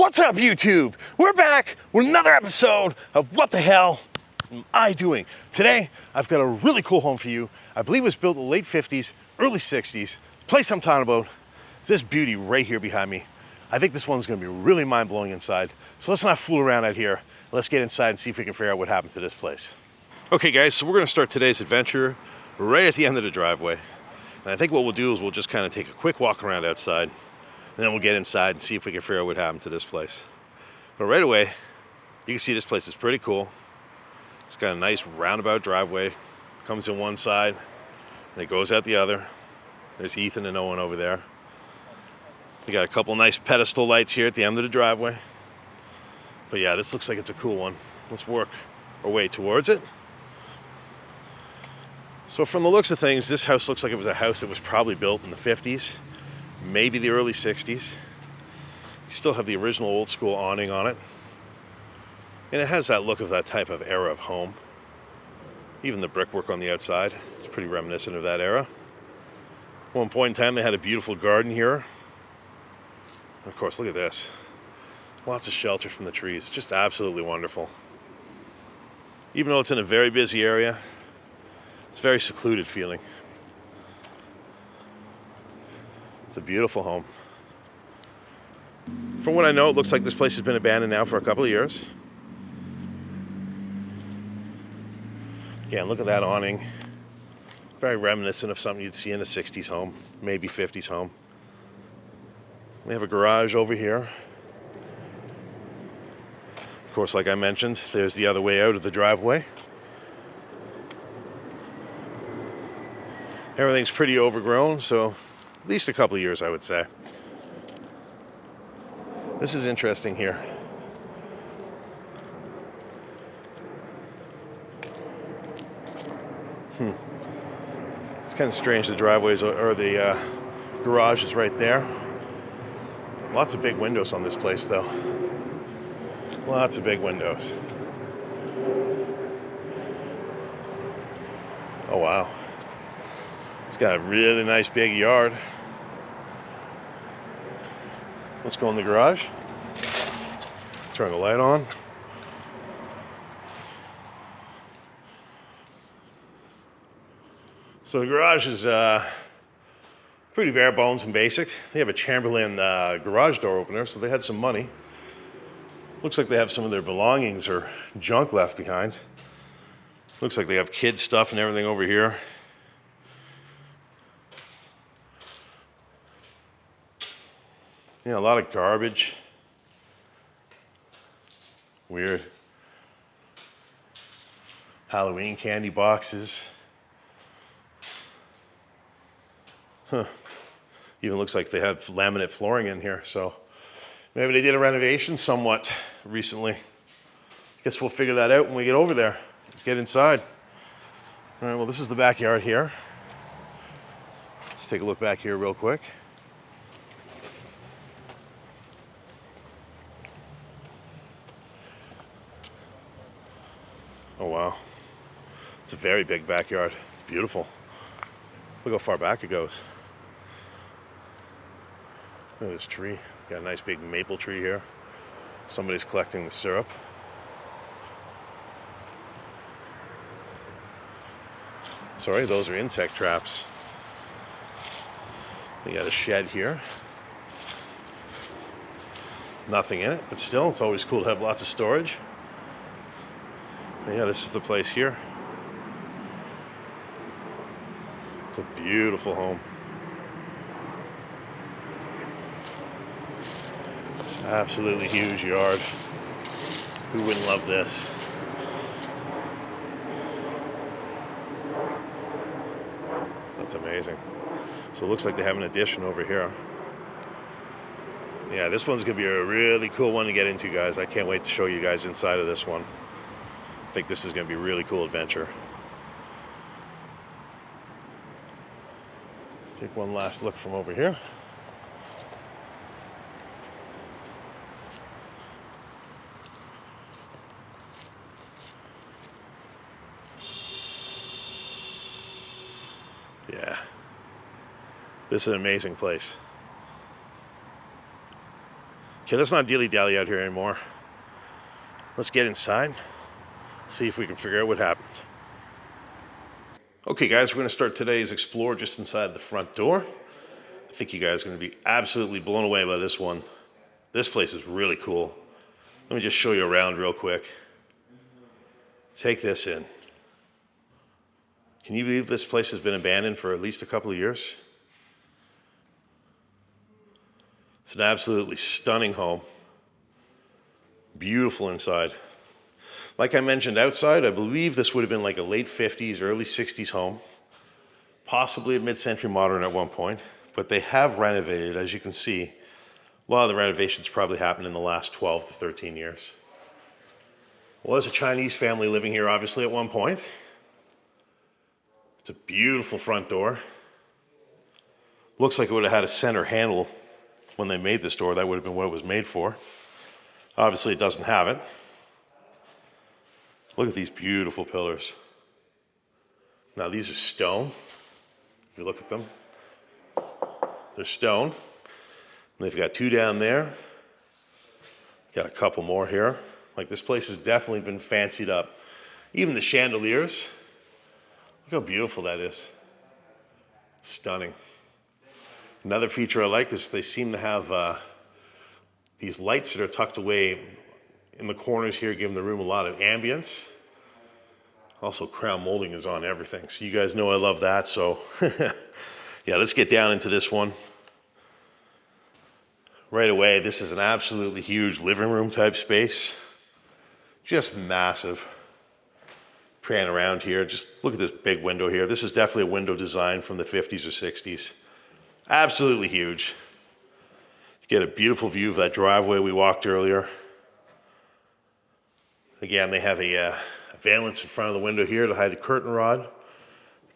What's up, YouTube? We're back with another episode of What the Hell Am I Doing? Today, I've got a really cool home for you. I believe it was built in the late 50s, early 60s. The place I'm talking about is this beauty right here behind me. I think this one's gonna be really mind-blowing inside. So let's not fool around out here. Let's get inside and see if we can figure out what happened to this place. Okay guys, so we're gonna start today's adventure right at the end of the driveway. And I think what we'll do is we'll just kind of take a quick walk around outside, and then we'll get inside and see if we can figure out what happened to this place. But right away, you can see this place is pretty cool. It's got a nice roundabout driveway. Comes in one side, and it goes out the other. There's Ethan and Owen over there. We got a couple nice pedestal lights here at the end of the driveway. But yeah, this looks like it's a cool one. Let's work our way towards it. So from the looks of things, this house looks like it was a house that was probably built in the 50s, maybe the early 60s. You still have the original old school awning on it. And it has that look of that type of era of home. Even the brickwork on the outside is pretty reminiscent of that era. At one point in time, they had a beautiful garden here. Of course, look at this. Lots of shelter from the trees. Just absolutely wonderful. Even though it's in a very busy area, it's very secluded feeling. It's a beautiful home. From what I know, it looks like this place has been abandoned now for a couple of years. Again, look at that awning. Very reminiscent of something you'd see in a 60s home, maybe 50s home. We have a garage over here. Of course, like I mentioned, there's the other way out of the driveway. Everything's pretty overgrown, so at least a couple of years, I would say. This is interesting here. It's kind of strange, the driveways or the garage is right there. Lots of big windows on this place, though. Lots of big windows. Oh, wow. It's got a really nice big yard. Let's go in the garage. Turn the light on. So the garage is pretty bare bones and basic. They have a Chamberlain garage door opener, so they had some money. Looks like they have some of their belongings or junk left behind. Looks like they have kids' stuff and everything over here. Yeah, a lot of garbage. Weird. Halloween candy boxes. Huh. Even looks like they have laminate flooring in here, so maybe they did a renovation somewhat recently. Guess we'll figure that out when we get over there. Get inside. All right, well, this is the backyard here. Let's take a look back here real quick. Oh, wow. It's a very big backyard. It's beautiful. Look how far back it goes. Look at this tree. Got a nice big maple tree here. Somebody's collecting the syrup. Sorry, those are insect traps. We got a shed here. Nothing in it, but still, it's always cool to have lots of storage. Yeah, this is the place here. It's a beautiful home. Absolutely huge yard. Who wouldn't love this? That's amazing. So it looks like they have an addition over here. Yeah, this one's gonna be a really cool one to get into, guys. I can't wait to show you guys inside of this one. I think this is going to be a really cool adventure. Let's take one last look from over here. Yeah. This is an amazing place. Okay, let's not dilly-dally out here anymore. Let's get inside, see if we can figure out what happened. Okay guys, we're gonna start today's explore just inside the front door. I think you guys are gonna be absolutely blown away by this one. This place is really cool. Let me just show you around real quick. Take this in. Can you believe this place has been abandoned for at least a couple of years? It's an absolutely stunning home. Beautiful inside. Like I mentioned outside, I believe this would have been like a late 50s, early 60s home. Possibly a mid-century modern at one point, but they have renovated, as you can see. A lot of the renovations probably happened in the last 12 to 13 years. Was a Chinese family living here obviously at one point. It's a beautiful front door. Looks like it would have had a center handle when they made this door. That would have been what it was made for. Obviously it doesn't have it. Look at these beautiful pillars. Now these are stone. If you look at them, they're stone. And they've got two down there. Got a couple more here. Like this place has definitely been fancied up. Even the chandeliers. Look how beautiful that is. Stunning. Another feature I like is they seem to have these lights that are tucked away in the corners here, giving the room a lot of ambience. Also, crown molding is on everything, so you guys know I love that. So yeah, let's get down into this one. Right away, this is an absolutely huge living room type space. Just massive. Pan around here, just look at this big window here. This is definitely a window design from the 50s or 60s. Absolutely huge. You get a beautiful view of that driveway we walked earlier. Again, they have a valance in front of the window here to hide the curtain rod.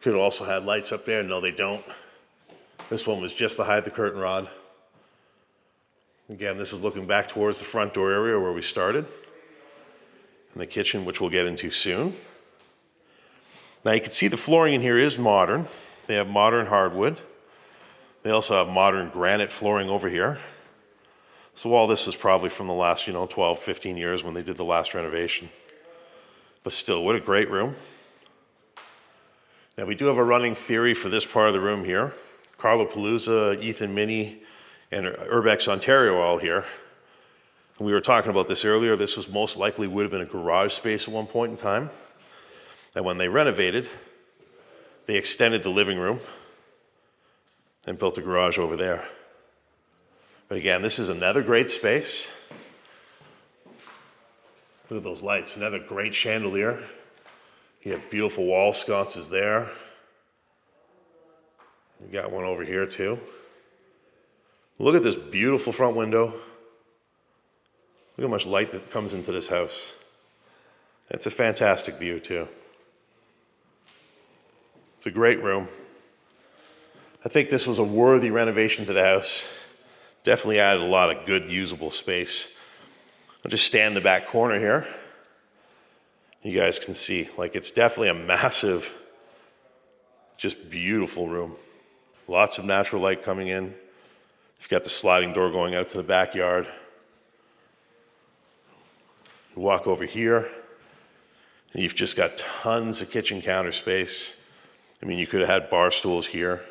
Could have also had lights up there. No, they don't. This one was just to hide the curtain rod. Again, this is looking back towards the front door area where we started. And the kitchen, which we'll get into soon. Now you can see the flooring in here is modern. They have modern hardwood. They also have modern granite flooring over here. So all this is probably from the last, 12, 15 years when they did the last renovation. But still, what a great room. Now we do have a running theory for this part of the room here. Carlo Paluzza, Ethan Minnie, and Urbex Ontario are all here. And we were talking about this earlier. This was most likely would have been a garage space at one point in time. And when they renovated, they extended the living room and built a garage over there. But again, this is another great space. Look at those lights, another great chandelier. You have beautiful wall sconces there. You got one over here too. Look at this beautiful front window. Look how much light that comes into this house. It's a fantastic view too. It's a great room. I think this was a worthy renovation to the house. Definitely added a lot of good usable space. I'll just stand in the back corner here. You guys can see, like it's definitely a massive, just beautiful room. Lots of natural light coming in. You've got the sliding door going out to the backyard. You walk over here, and you've just got tons of kitchen counter space. I mean, you could have had bar stools here.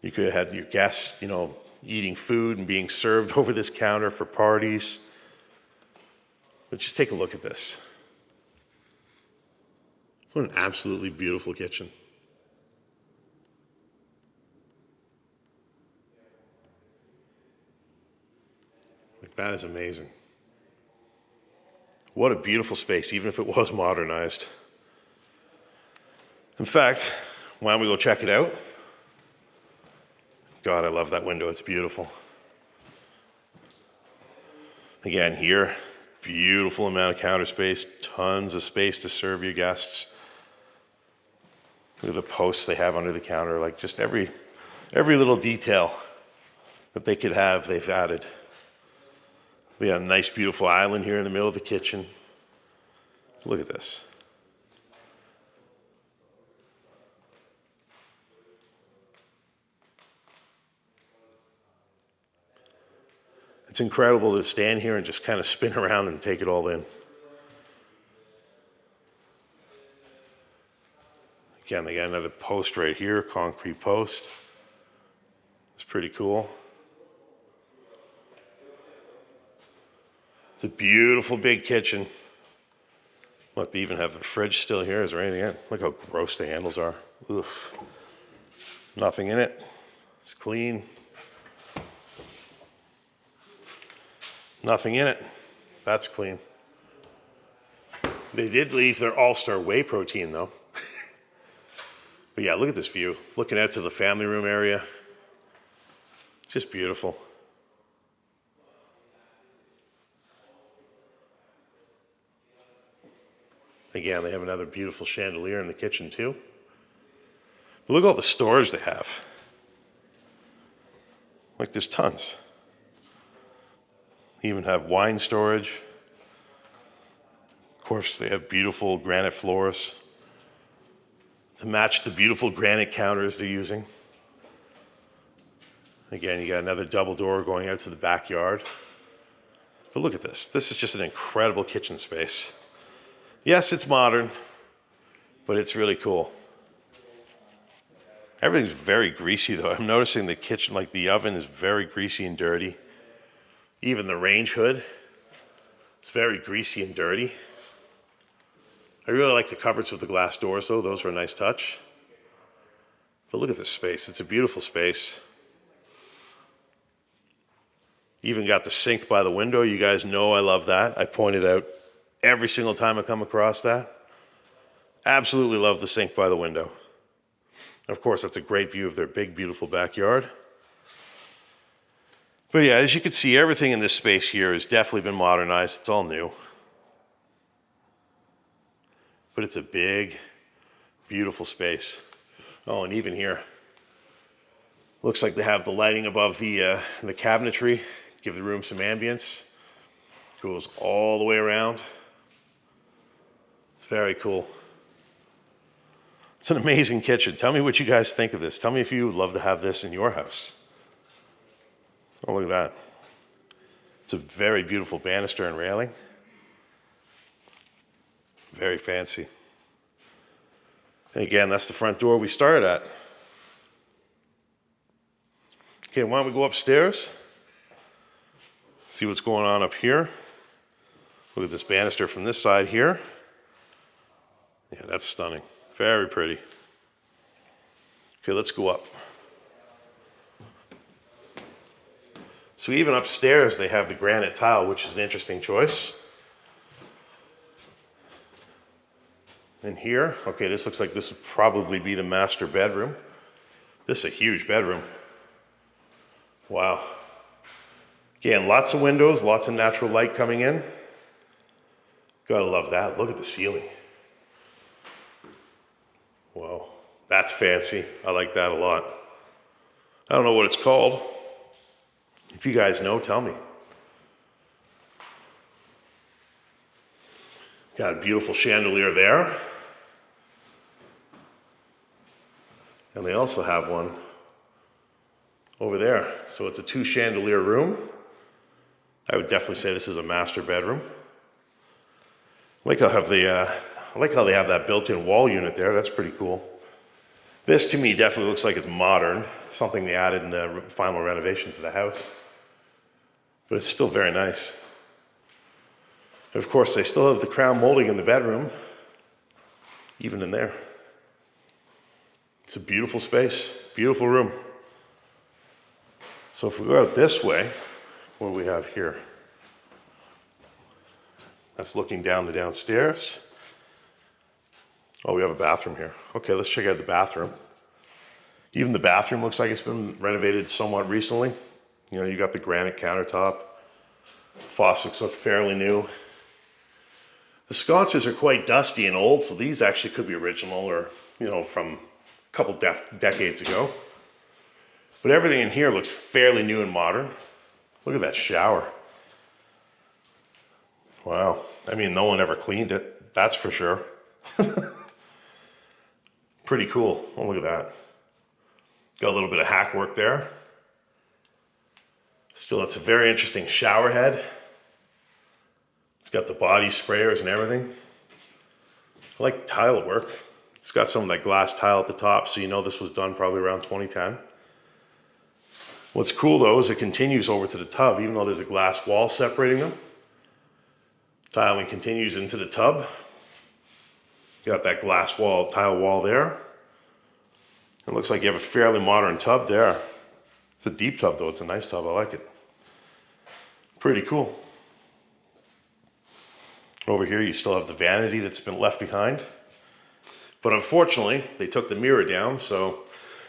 You could have had your guests, eating food and being served over this counter for parties. But just take a look at this. What an absolutely beautiful kitchen. Like, that is amazing. What a beautiful space, even if it was modernized. In fact, why don't we go check it out? God, I love that window. It's beautiful. Again, here, beautiful amount of counter space, tons of space to serve your guests. Look at the posts they have under the counter, like just every little detail that they could have, they've added. We got a nice, beautiful island here in the middle of the kitchen. Look at this. It's incredible to stand here and just kind of spin around and take it all in. Again, they got another post right here, concrete post. It's pretty cool. It's a beautiful big kitchen. Look, they even have the fridge still here. Is there anything in it? Look how gross the handles are. Oof. Nothing in it. It's clean. Nothing in it. That's clean. They did leave their all-star whey protein though. But yeah, look at this view. Looking out to the family room area. Just beautiful. Again, they have another beautiful chandelier in the kitchen too. But look at all the storage they have. Like there's tons. They even have wine storage. Of course, they have beautiful granite floors to match the beautiful granite counters they're using. Again, you got another double door going out to the backyard. But look at this. This is just an incredible kitchen space. Yes, it's modern, but it's really cool. Everything's very greasy though. I'm noticing the kitchen, like the oven is very greasy and dirty. Even the range hood, it's very greasy and dirty. I really like the cupboards with the glass doors though. Those were a nice touch. But look at this space. It's a beautiful space. Even got the sink by the window. You guys know I love that. I point it out every single time I come across that. Absolutely love the sink by the window. Of course, that's a great view of their big, beautiful backyard. But yeah, as you can see, everything in this space here has definitely been modernized. It's all new. But it's a big, beautiful space. Oh, and even here, looks like they have the lighting above the cabinetry. Give the room some ambience. Goes all the way around. It's very cool. It's an amazing kitchen. Tell me what you guys think of this. Tell me if you would love to have this in your house. Oh, look at that. It's a very beautiful banister and railing. Very fancy. And again, that's the front door we started at. Okay, why don't we go upstairs? See what's going on up here. Look at this banister from this side here. Yeah, that's stunning. Very pretty. Okay, let's go up. So even upstairs, they have the granite tile, which is an interesting choice. And here, okay, this looks like this would probably be the master bedroom. This is a huge bedroom. Wow. Again, lots of windows, lots of natural light coming in. Gotta love that. Look at the ceiling. Wow, that's fancy. I like that a lot. I don't know what it's called. If you guys know, tell me. Got a beautiful chandelier there. And they also have one over there. So it's a 2 chandelier room. I would definitely say this is a master bedroom. I like how they have that built-in wall unit there. That's pretty cool. This to me definitely looks like it's modern, something they added in the final renovation to the house. But it's still very nice. And of course, they still have the crown molding in the bedroom, even in there. It's a beautiful space, beautiful room. So if we go out this way, what do we have here? That's looking down the downstairs. Oh, we have a bathroom here. Okay, let's check out the bathroom. Even the bathroom looks like it's been renovated somewhat recently. You know, you got the granite countertop. Faucets look fairly new. The sconces are quite dusty and old, so these actually could be original or, you know, from a couple decades ago. But everything in here looks fairly new and modern. Look at that shower. Wow. I mean, no one ever cleaned it, that's for sure. Pretty cool. Oh, look at that. Got a little bit of hack work there. Still, it's a very interesting shower head. It's got the body sprayers and everything. I like the tile work. It's got some of that glass tile at the top, so you know this was done probably around 2010. What's cool though is it continues over to the tub, even though there's a glass wall separating them. Tiling continues into the tub. You got that glass wall, tile wall there. It looks like you have a fairly modern tub there. It's a deep tub though, it's a nice tub, I like it. Pretty cool. Over here you still have the vanity that's been left behind. But unfortunately, they took the mirror down, so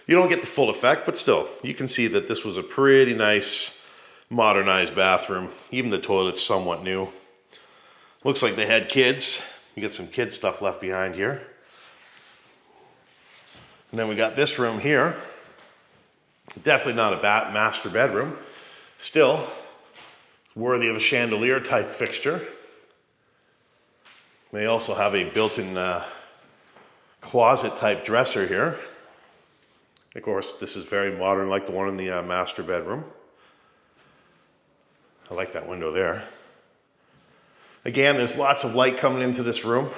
you don't get the full effect, but still, you can see that this was a pretty nice modernized bathroom. Even the toilet's somewhat new. Looks like they had kids. You get some kid stuff left behind here. And then we got this room here. Definitely not a master bedroom. Still, worthy of a chandelier type fixture. They also have a built-in closet type dresser here. Of course, this is very modern like the one in the master bedroom. I like that window there. Again, there's lots of light coming into this room.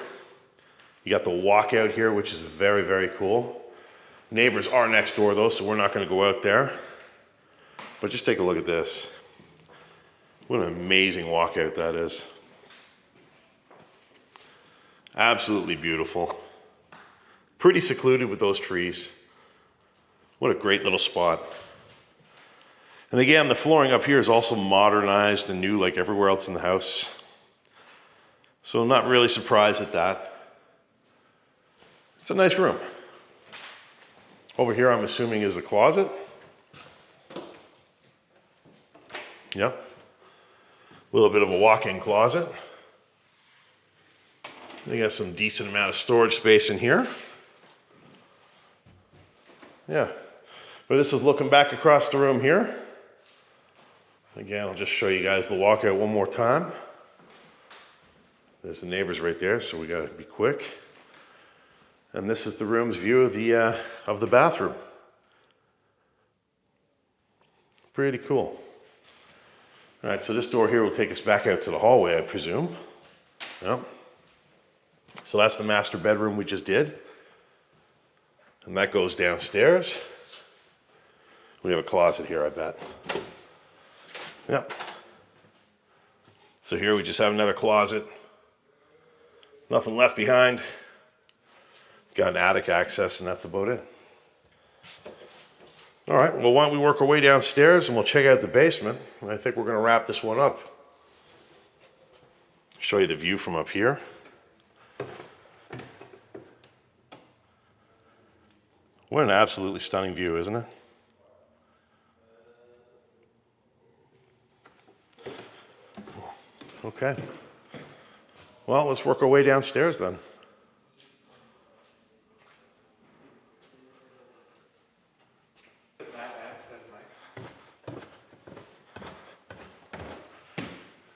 You got the walkout here, which is very, very cool. Neighbors are next door though, so we're not gonna go out there. But just take a look at this. What an amazing walkout that is. Absolutely beautiful. Pretty secluded with those trees. What a great little spot. And again, the flooring up here is also modernized and new like everywhere else in the house. So I'm not really surprised at that. It's a nice room. Over here, I'm assuming is a closet. Yep. A little bit of a walk-in closet. You got some decent amount of storage space in here. Yeah, but this is looking back across the room here. Again, I'll just show you guys the walkout one more time. There's the neighbors right there, so we gotta be quick. And this is the room's view of the bathroom. Pretty cool. All right, so this door here will take us back out to the hallway, I presume. Yep. So that's the master bedroom we just did. And that goes downstairs. We have a closet here, I bet. Yep. So here we just have another closet. Nothing left behind. Got an attic access and that's about it. All right, well, why don't we work our way downstairs and we'll check out the basement. And I think we're gonna wrap this one up. Show you the view from up here. What an absolutely stunning view, isn't it? Okay. Well, let's work our way downstairs then.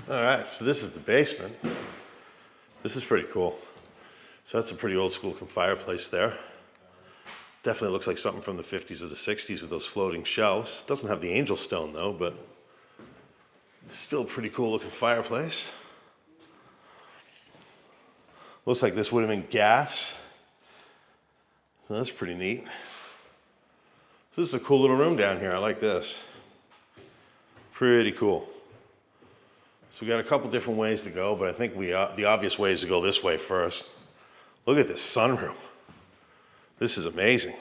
All right, so this is the basement. This is pretty cool. So that's a pretty old school looking fireplace there. Definitely looks like something from the 50s or the 60s with those floating shelves. Doesn't have the angel stone though, but still pretty cool looking fireplace. Looks like this would have been gas. So that's pretty neat. So this is a cool little room down here. I like this. Pretty cool. So we got a couple different ways to go, but I think the obvious way is to go this way first. Look at this sunroom. This is amazing.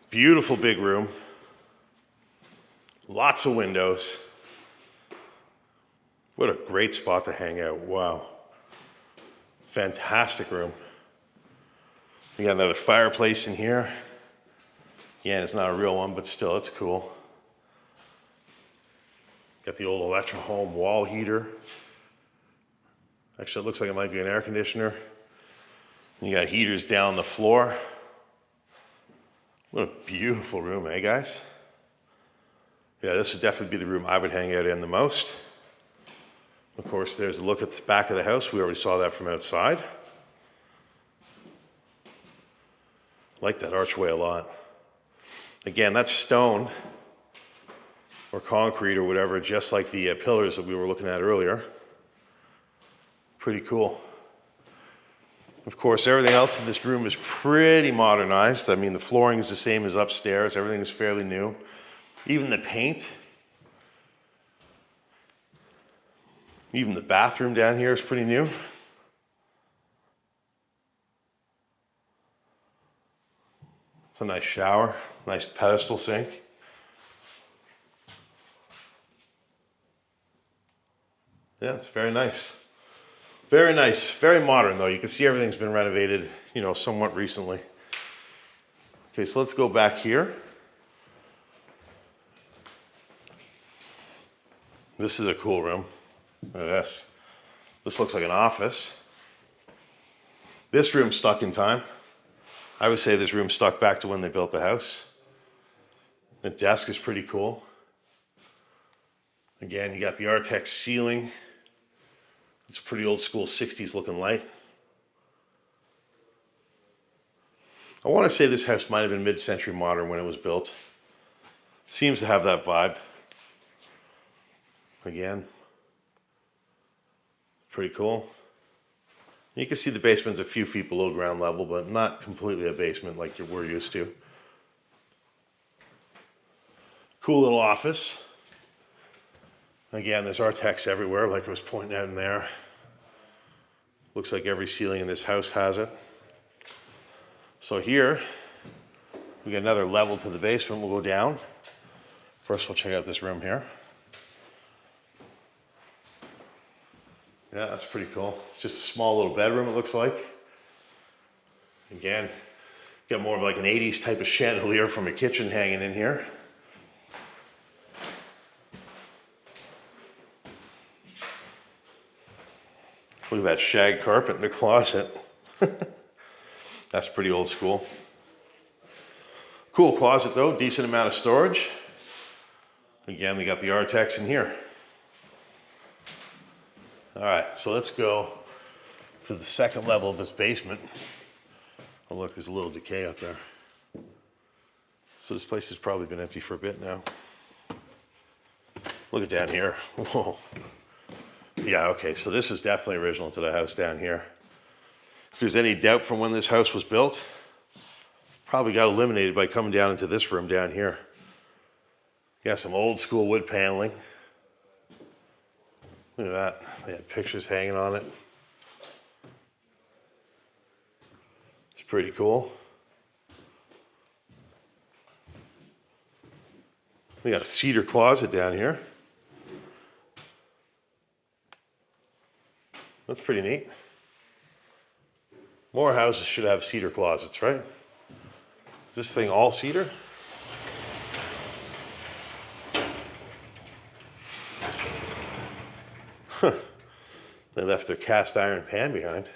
Beautiful big room. Lots of windows. What a great spot to hang out. Wow. Fantastic room. We got another fireplace in here. Again, it's not a real one, but still, it's cool. Got the old Electro-Home wall heater. Actually, it looks like it might be an air conditioner. You got heaters down the floor. What a beautiful room, eh, guys? Yeah, this would definitely be the room I would hang out in the most. Of course, there's a look at the back of the house. We already saw that from outside. Like that archway a lot. Again, that's stone. or concrete or whatever, just like the pillars that we were looking at earlier. Pretty cool. Of course, everything else in this room is pretty modernized. I mean, the flooring is the same as upstairs. Everything is fairly new. Even the paint. Even the bathroom down here is pretty new. It's a nice shower, nice pedestal sink. Yeah, it's very nice. Very nice, very modern though. You can see everything's been renovated, you know, somewhat recently. Okay, so let's go back here. This is a cool room. Look at this. This looks like an office. This room's stuck in time. I would say this room's stuck back to when they built the house. The desk is pretty cool. Again, you got the Artex ceiling. It's a pretty old school 60s looking light. I want to say this house might have been mid-century modern when it was built. It seems to have that vibe. Again, pretty cool. You can see the basement's a few feet below ground level, but not completely a basement like we're used to. Cool little office. Again, there's Artex everywhere, like I was pointing out in there. Looks like every ceiling in this house has it. So here, we get another level to the basement. We'll go down. First, we'll check out this room here. Yeah, that's pretty cool. It's just a small little bedroom, it looks like. Again, got more of like an 80s type of chandelier from a kitchen hanging in here. Look at that shag carpet in the closet. That's pretty old school. Cool closet though, decent amount of storage. Again, we got the Artex in here. All right, so let's go to the second level of this basement. Oh look, there's a little decay up there. So this place has probably been empty for a bit now. Look at down here. Whoa. Yeah, okay, so this is definitely original to the house down here. If there's any doubt from when this house was built, probably got eliminated by coming down into this room down here. Got some old school wood paneling. Look at that, they had pictures hanging on it. It's pretty cool. We got a cedar closet down here. That's pretty neat. More houses should have cedar closets, right? Is this thing all cedar? Huh. They left their cast iron pan behind.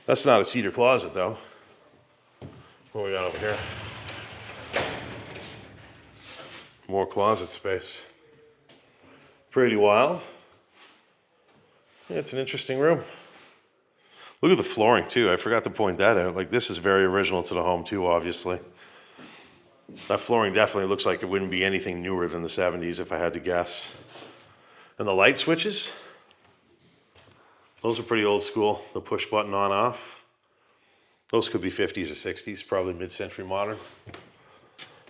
That's not a cedar closet though. What we got over here? More closet space. Pretty wild. Yeah, it's an interesting room. Look at the flooring too. I forgot to point that out. Like this is very original to the home too, obviously. That flooring definitely looks like it wouldn't be anything newer than the 70s if I had to guess. And the light switches, those are pretty old school. The push button on off. Those could be 50s or 60s, probably mid-century modern.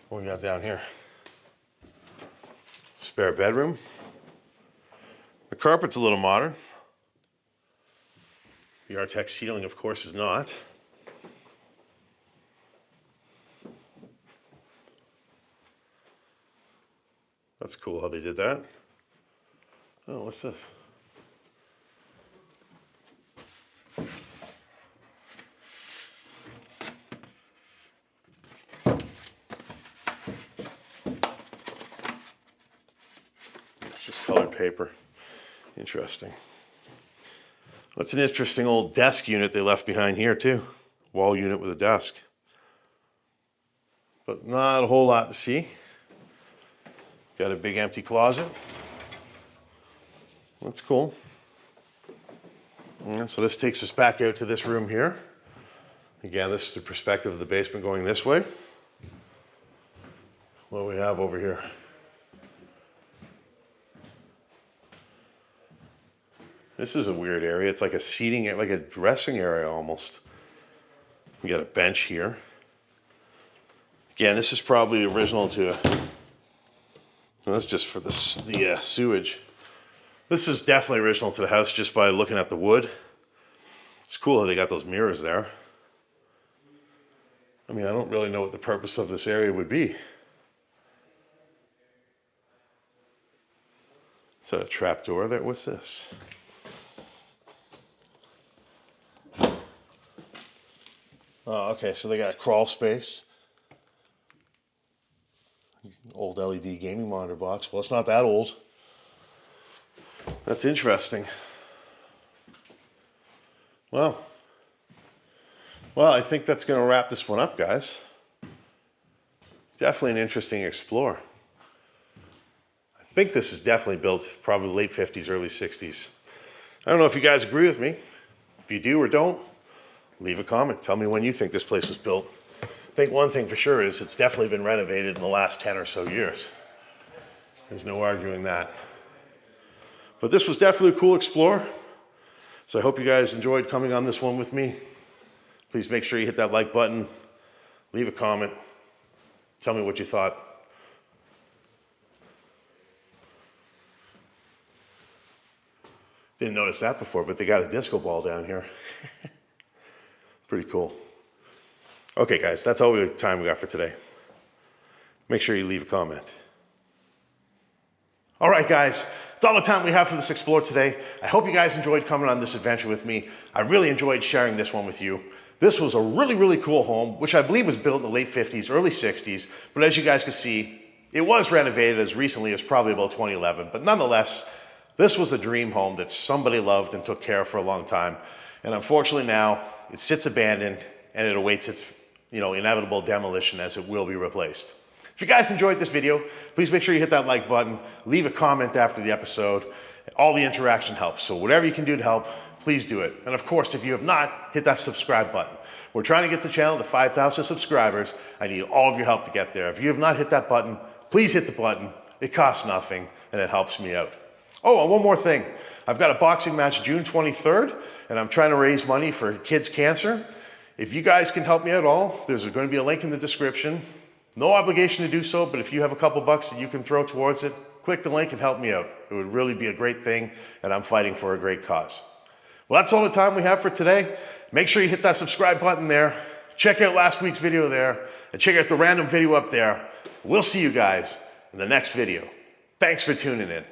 What we got down here? Spare bedroom. The carpet's a little modern. The Artex ceiling, of course, is not. That's cool how they did that. Oh, what's this? It's just colored paper. Interesting. That's an interesting old desk unit they left behind here too. Wall unit with a desk. But not a whole lot to see. Got a big empty closet. That's cool. Yeah, so this takes us back out to this room here. Again, this is the perspective of the basement going this way. What do we have over here? This is a weird area. It's like a seating, like a dressing area almost. We got a bench here. Again, this is probably original to, well, that's just for the sewage. This is definitely original to the house just by looking at the wood. It's cool how they got those mirrors there. I mean, I don't really know what the purpose of this area would be. Is that a trap door there? What's this? Oh, okay, so they got a crawl space. Old LED gaming monitor box. Well, it's not that old. That's interesting. Well, I think that's going to wrap this one up, guys. Definitely an interesting explore. I think this is definitely built probably late 50s, early 60s. I don't know if you guys agree with me. If you do or don't, leave a comment. Tell me when you think this place was built. I think one thing for sure is it's definitely been renovated in the last 10 or so years. There's no arguing that. But this was definitely a cool explore. So I hope you guys enjoyed coming on this one with me. Please make sure you hit that like button, leave a comment, tell me what you thought. Didn't notice that before, but they got a disco ball down here. Pretty cool. Okay, guys, that's all the time we got for today. Make sure you leave a comment. All right, guys, that's all the time we have for this explore today. I hope you guys enjoyed coming on this adventure with me. I really enjoyed sharing this one with you. This was a really, really cool home, which I believe was built in the late 50s, early 60s. But as you guys can see, it was renovated as recently as probably about 2011. But nonetheless, this was a dream home that somebody loved and took care of for a long time. And unfortunately now, it sits abandoned and it awaits its inevitable demolition as it will be replaced. If you guys enjoyed this video, please make sure you hit that like button, leave a comment after the episode. All the interaction helps. So whatever you can do to help, please do it. And of course, if you have not, hit that subscribe button. We're trying to get the channel to 5,000 subscribers. I need all of your help to get there. If you have not hit that button, please hit the button. It costs nothing and it helps me out. Oh, and one more thing. I've got a boxing match June 23rd and I'm trying to raise money for kids' cancer. If you guys can help me at all, there's going to be a link in the description. No obligation to do so, but if you have a couple bucks that you can throw towards it, click the link and help me out. It would really be a great thing, and I'm fighting for a great cause. Well, that's all the time we have for today. Make sure you hit that subscribe button there. Check out last week's video there, and check out the random video up there. We'll see you guys in the next video. Thanks for tuning in.